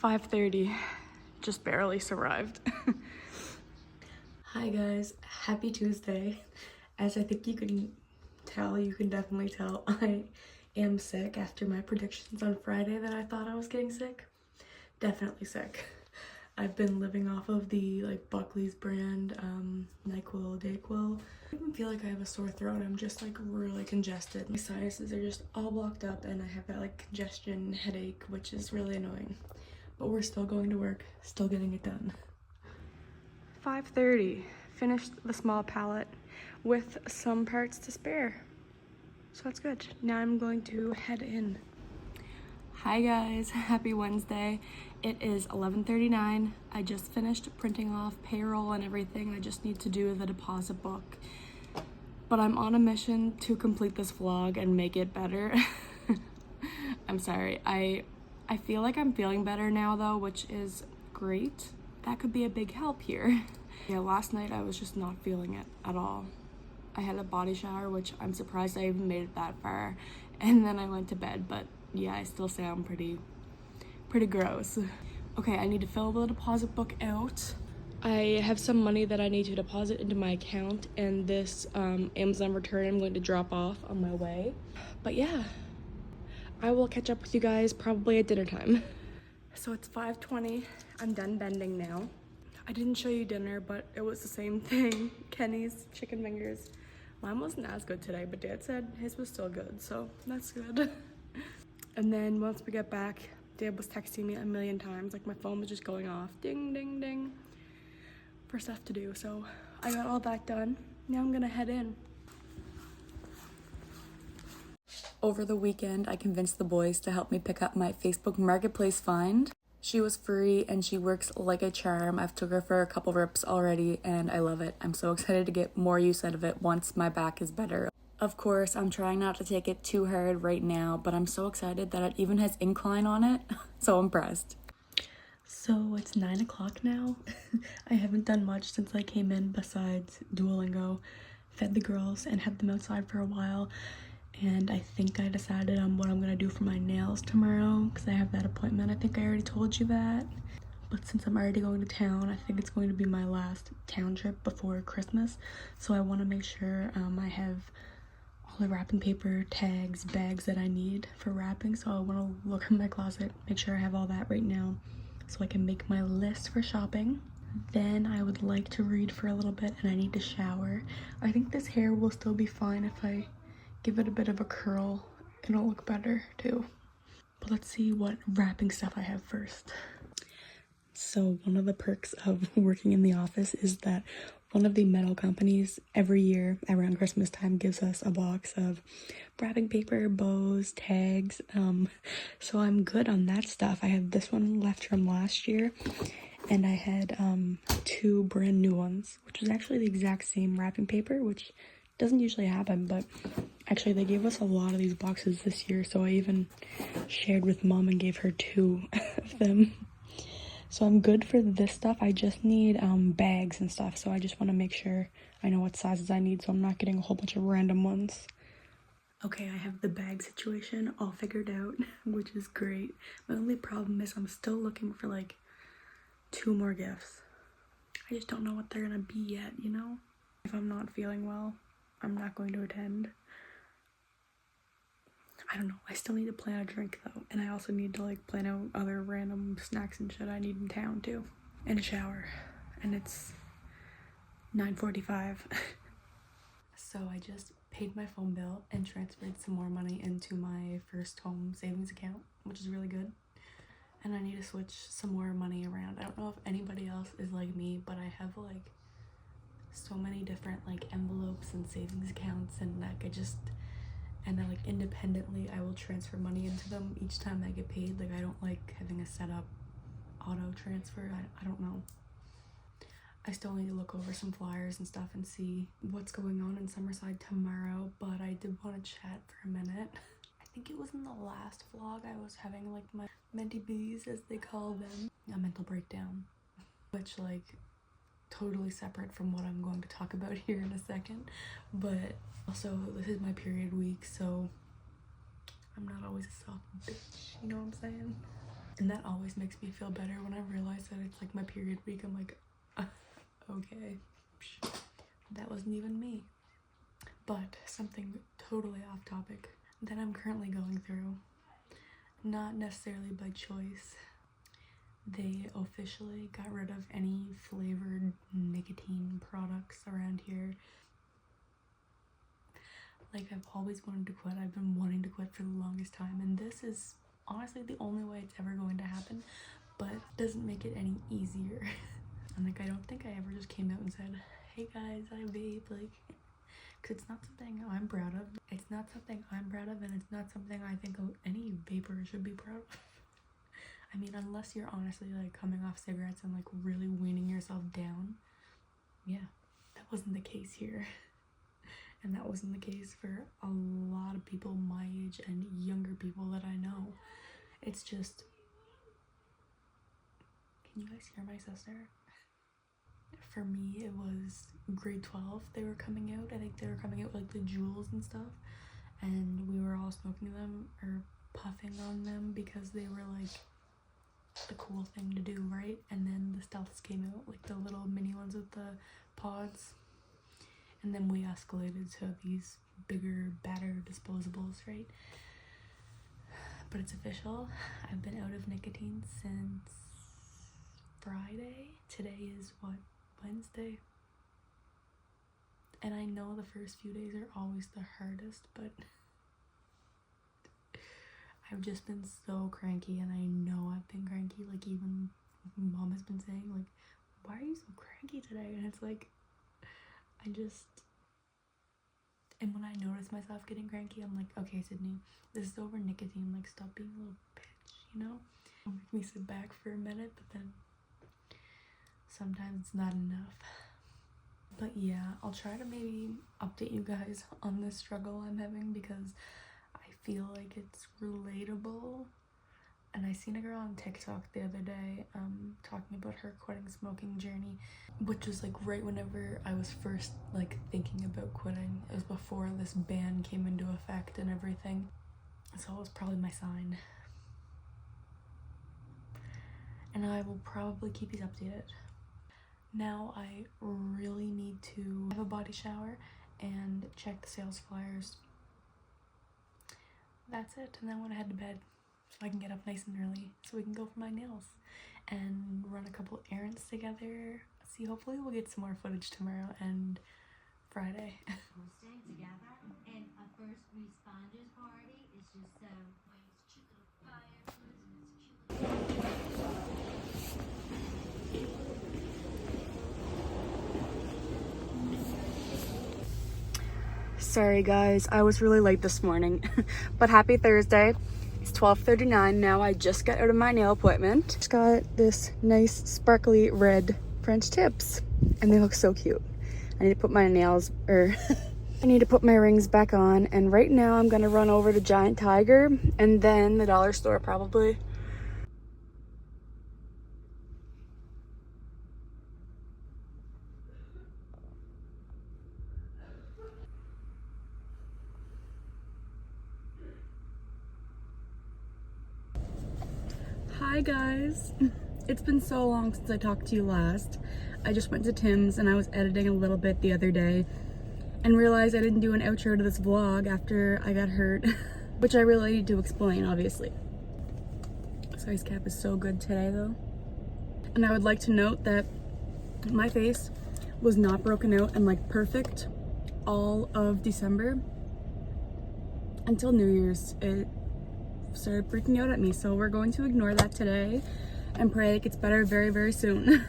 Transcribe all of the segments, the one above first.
5:30, just barely survived. Hi guys, happy Tuesday. As I think you can tell, you can definitely tell, I am sick after my predictions on Friday that I thought I was getting sick. Definitely sick. I've been living off of the Buckley's brand, NyQuil, DayQuil. I even feel like I have a sore throat. I'm just really congested. My sinuses are just all blocked up and I have that congestion headache, which is really annoying. But we're still going to work, still getting it done. 5:30, finished the small palette with some parts to spare. So that's good. Now I'm going to head in. Hi guys, happy Wednesday. It is 11:39. I just finished printing off payroll and everything. I just need to do the deposit book. But I'm on a mission to complete this vlog and make it better. I'm sorry. I feel like I'm feeling better now though, which is great. That could be a big help here. Yeah, last night I was just not feeling it at all. I had a body shower, which I'm surprised I even made it that far. And then I went to bed, but yeah, I still sound pretty gross. Okay, I need to fill the deposit book out. I have some money that I need to deposit into my account, and this Amazon return I'm going to drop off on my way. But yeah, I will catch up with you guys probably at dinner time. So it's 5:20. I'm done bending now. I didn't show you dinner, but it was the same thing. Kenny's chicken fingers. Mine wasn't as good today, but Dad said his was still good, so that's good. And then once we get back, Dad was texting me a million times. My phone was just going off, ding, ding, ding, for stuff to do. So I got all that done. Now I'm gonna head in. Over the weekend, I convinced the boys to help me pick up my Facebook Marketplace find. She was free and she works like a charm. I've took her for a couple rips already and I love it. I'm so excited to get more use out of it once my back is better. Of course, I'm trying not to take it too hard right now, but I'm so excited that it even has incline on it. So impressed. So it's 9 o'clock now. I haven't done much since I came in besides Duolingo, fed the girls and had them outside for a while. And I think I decided on what I'm gonna do for my nails tomorrow because I have that appointment. I think I already told you that. But since I'm already going to town, I think it's going to be my last town trip before Christmas. So I want to make sure I have all the wrapping paper, tags, bags that I need for wrapping. So I want to look in my closet, make sure I have all that right now so I can make my list for shopping. Then I would like to read for a little bit and I need to shower. I think this hair will still be fine if I give it a bit of a curl. It'll look better too. But let's see what wrapping stuff I have first. So one of the perks of working in the office is that one of the metal companies every year around Christmas time gives us a box of wrapping paper, bows, tags. So I'm good on that stuff. I have this one left from last year and I had 2 brand new ones, which was actually the exact same wrapping paper, which doesn't usually happen, but actually they gave us a lot of these boxes this year, so I even shared with Mom and gave her 2 of them. So I'm good for this stuff. I just need bags and stuff, so I just want to make sure I know what sizes I need so I'm not getting a whole bunch of random ones. Okay, I have the bag situation all figured out, which is great. My only problem is I'm still looking for 2 more gifts. I just don't know what they're gonna be yet, you know? If I'm not feeling well, I'm not going to attend. I don't know. I still need to plan a drink though. And I also need to plan out other random snacks and shit I need in town too. And a shower. And it's 9:45. So I just paid my phone bill and transferred some more money into my first home savings account, which is really good. And I need to switch some more money around. I don't know if anybody else is like me, but I have so many different envelopes and savings accounts, and then independently I will transfer money into them each time I get paid. I don't like having a set up auto transfer. I don't know. I still need to look over some flyers and stuff and see what's going on in Summerside tomorrow, but I did want to chat for a minute. I think it was in the last vlog I was having my mentee bees, as they call them, a mental breakdown, which totally separate from what I'm going to talk about here in a second. But also this is my period week, so I'm not always a soft bitch, you know what I'm saying? And that always makes me feel better when I realize that it's like my period week. I'm like, okay, that wasn't even me. But something totally off topic that I'm currently going through, not necessarily by choice. They officially got rid of any flavored nicotine products around here. Like, I've always wanted to quit. I've been wanting to quit for the longest time, and this is honestly the only way it's ever going to happen, but it doesn't make it any easier. And like, I don't think I ever just came out and said, hey guys, I vape, like, because it's not something I'm proud of. It's not something I'm proud of, and it's not something I think any vapor should be proud of. I mean, unless you're honestly like coming off cigarettes and like really weaning yourself down. Yeah, that wasn't the case here. And that wasn't the case for a lot of people my age and younger people that I know. It's just, can you guys hear my sister? For me, it was grade 12 they were coming out. I think they were coming out like the Juuls and stuff. And we were all smoking them or puffing on them because they were like the cool thing to do, right? And then the stealths came out, like the little mini ones with the pods. And then we escalated to these bigger, better disposables, right? But it's official. I've been out of nicotine since Friday. Today is what? Wednesday. And I know the first few days are always the hardest, but I've just been so cranky, and I know I've been cranky. Like, even mom has been saying, like, why are you so cranky today? And it's like, and when I notice myself getting cranky, I'm like, okay, Sydney, this is over nicotine. Like, stop being a little bitch, you know? It'll make me sit back for a minute, but then sometimes it's not enough. But yeah, I'll try to maybe update you guys on this struggle I'm having, because I feel like it's relatable. And I seen a girl on TikTok the other day talking about her quitting smoking journey, which was like right whenever I was first like thinking about quitting. It was before this ban came into effect and everything, so it was probably my sign. And I will probably keep these updated. Now I really need to have a body shower and check the sales flyers. That's it, and then I want to head to bed so I can get up nice and early so we can go for my nails and run a couple errands together. See, hopefully we'll get some more footage tomorrow and Friday. We're staying together, and a first responders party is just so. Sorry guys, I was really late this morning, but happy Thursday. It's 12:39 now. I just got out of my nail appointment. Just got this nice sparkly red French tips, and they look so cute. I need to put my nails, I need to put my rings back on, and right now I'm gonna run over to Giant Tiger and then the dollar store probably. Hi guys, it's been so long since I talked to you last. I just went to Tim's and I was editing a little bit the other day and realized I didn't do an outro to this vlog after I got hurt, which I really need to explain, obviously. This ice cap is so good today though. And I would like to note that my face was not broken out and like perfect all of December until New Year's. It started freaking out at me, so we're going to ignore that today and pray it gets better very, very soon.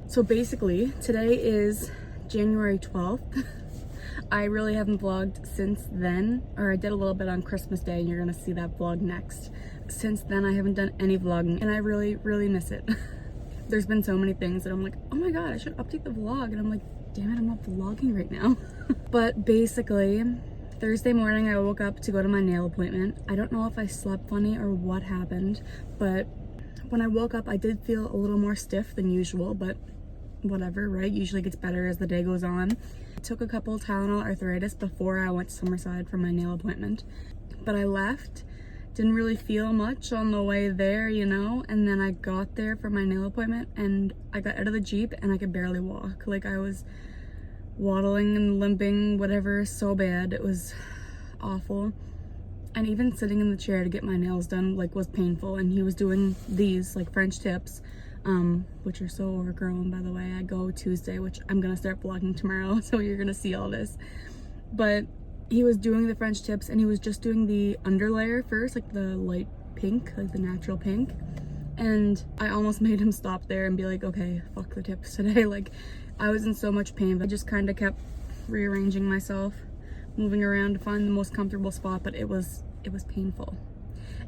So basically, today is January 12th. I really haven't vlogged since then, or I did a little bit on Christmas Day, and you're gonna see that vlog next. Since then, I haven't done any vlogging, and I really, really miss it. There's been so many things that I'm like, oh my god, I should update the vlog, and I'm like, damn it, I'm not vlogging right now. But basically, Thursday morning, I woke up to go to my nail appointment. I don't know if I slept funny or what happened, but when I woke up, I did feel a little more stiff than usual, but whatever, right? Usually gets better as the day goes on. I took a couple Tylenol arthritis before I went to Summerside for my nail appointment, but I left didn't really feel much on the way there, you know, and then I got there for my nail appointment and I got out of the Jeep and I could barely walk. Like, I was waddling and limping, whatever, so bad. It was awful. And even sitting in the chair to get my nails done, like, was painful. And he was doing these, like, French tips, which are so overgrown, by the way. I go Tuesday, which I'm gonna start vlogging tomorrow, so you're gonna see all this. But he was doing the French tips and he was just doing the underlayer first, like the light pink, like the natural pink. And I almost made him stop there and be like, okay, fuck the tips today. Like, I was in so much pain, but I just kind of kept rearranging myself, moving around to find the most comfortable spot, but it was painful.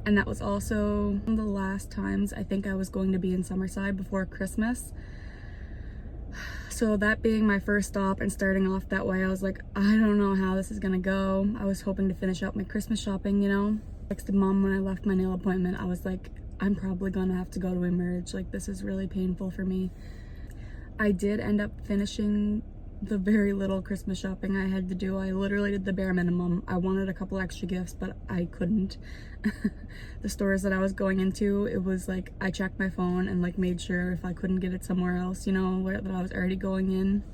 And that was also one of the last times I think I was going to be in Summerside before Christmas. So that being my first stop and starting off that way, I was like, I don't know how this is gonna go. I was hoping to finish up my Christmas shopping, you know. I texted mom when I left my nail appointment. I was like, I'm probably gonna have to go to Emerge. Like, this is really painful for me. I did end up finishing the very little Christmas shopping I had to do. I literally did the bare minimum. I wanted a couple extra gifts, but I couldn't. The stores that I was going into, it was like, I checked my phone and like made sure if I couldn't get it somewhere else, you know, where that I was already going in.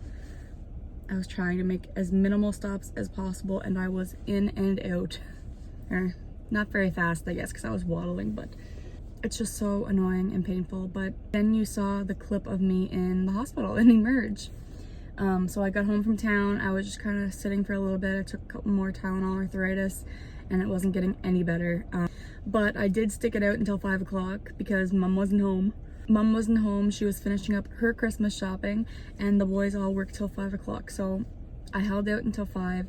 I was trying to make as minimal stops as possible and I was in and out. Or not very fast, I guess, because I was waddling, but it's just so annoying and painful. But then you saw the clip of me in the hospital in Emerge. So I got home from town. I was just kind of sitting for a little bit. I took a couple more Tylenol arthritis and it wasn't getting any better. But I did stick it out until 5 o'clock because mom wasn't home. Mom wasn't home. She was finishing up her Christmas shopping and the boys all worked till 5 o'clock. So I held out until 5.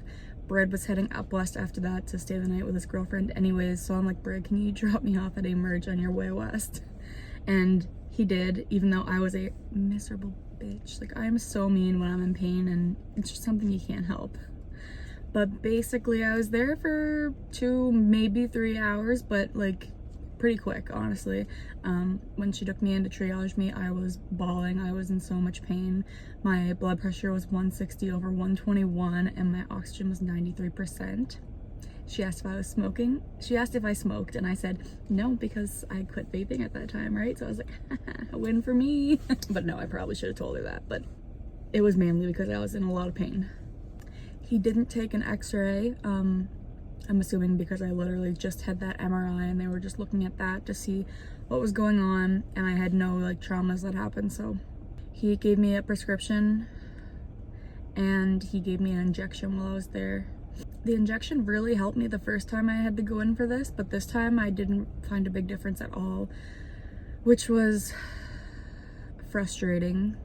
Brad was heading up west after that to stay the night with his girlfriend anyways. So I'm like, Brad, can you drop me off at Emerge on your way west? And he did, even though I was a miserable bitch. Like, I'm so mean when I'm in pain and it's just something you can't help. But basically I was there for 2, maybe 3 hours, but like pretty quick, honestly. When she took me in to triage me, I was bawling. I was in so much pain. My blood pressure was 160 over 121 and my oxygen was 93%. She asked if I was smoking. She asked if I smoked and I said no because I quit vaping at that time, right? So I was like, a win for me. But no, I probably should have told her that, but it was mainly because I was in a lot of pain. He didn't take an x-ray. I'm assuming because I literally just had that MRI and they were just looking at that to see what was going on and I had no like traumas that happened. So he gave me a prescription and he gave me an injection while I was there. The injection really helped me the first time I had to go in for this, but this time I didn't find a big difference at all, which was frustrating.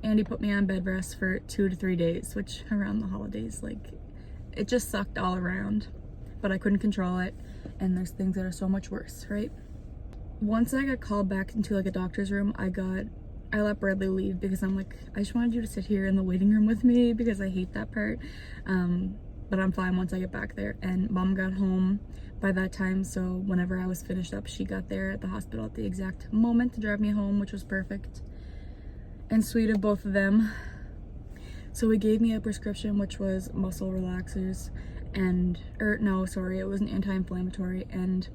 And he put me on bed rest for 2 to 3 days, which around the holidays, like, it just sucked all around, but I couldn't control it. And there's things that are so much worse, right? Once I got called back into like a doctor's room, I let Bradley leave because I'm like, I just wanted you to sit here in the waiting room with me because I hate that part. But I'm fine once I get back there. And mom got home by that time, so whenever I was finished up, she got there at the hospital at the exact moment to drive me home, which was perfect and sweet of both of them. So he gave me a prescription which was muscle relaxers and, it was an anti-inflammatory, and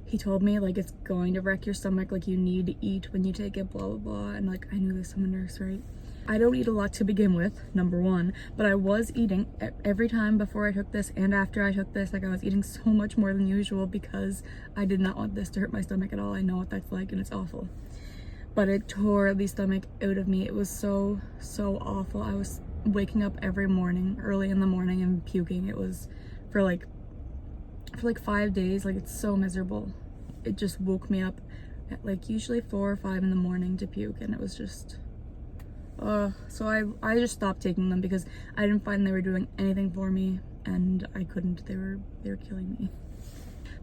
he told me like it's going to wreck your stomach, like you need to eat when you take it, blah blah blah. And like, I knew this, I'm a nurse, right? I don't eat a lot to begin with, number one, but I was eating every time before I took this and after I took this. Like, I was eating so much more than usual because I did not want this to hurt my stomach at all. I know what that's like and it's awful, but it tore the stomach out of me. It was so awful. I was waking up every morning, early in the morning, and puking. It was for like 5 days. Like, it's so miserable. It just woke me up at like usually 4 or 5 in the morning to puke, and it was just so I just stopped taking them because I didn't find they were doing anything for me, and I couldn't. They were killing me.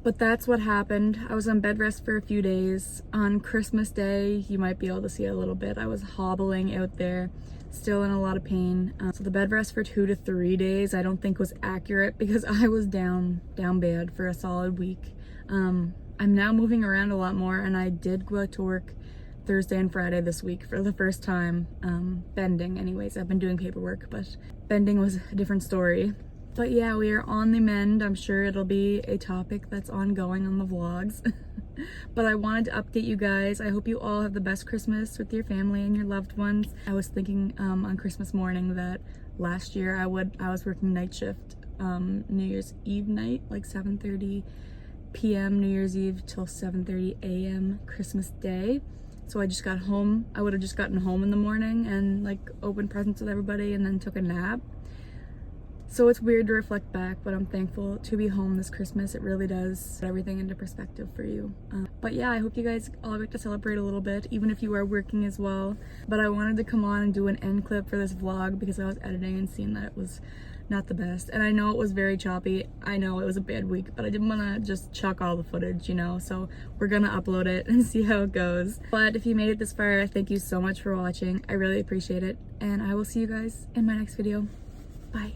But that's what happened. I was on bed rest for a few days. On Christmas Day, you might be able to see a little bit, I was hobbling out there, still in a lot of pain. So the bed rest for 2 to 3 days I don't think was accurate because I was down bad for a solid week. I'm now moving around a lot more, and I did go out to work Thursday and Friday this week for the first time. Bending anyways. I've been doing paperwork, but bending was a different story. But yeah, we are on the mend. I'm sure it'll be a topic that's ongoing on the vlogs. But I wanted to update you guys. I hope you all have the best Christmas with your family and your loved ones. I was thinking on Christmas morning that last year I was working night shift New Year's Eve night, like 7:30 p.m. New Year's Eve till 7:30 a.m. Christmas Day. So I just got home. I would have just gotten home in the morning and like opened presents with everybody and then took a nap. So it's weird to reflect back, but I'm thankful to be home this Christmas. It really does put everything into perspective for you. But yeah, I hope you guys all get to celebrate a little bit, even if you are working as well. But I wanted to come on and do an end clip for this vlog because I was editing and seeing that it was not the best. And I know it was very choppy. I know it was a bad week, but I didn't want to just chuck all the footage, you know? So we're gonna upload it and see how it goes. But if you made it this far, thank you so much for watching. I really appreciate it. And I will see you guys in my next video. Bye.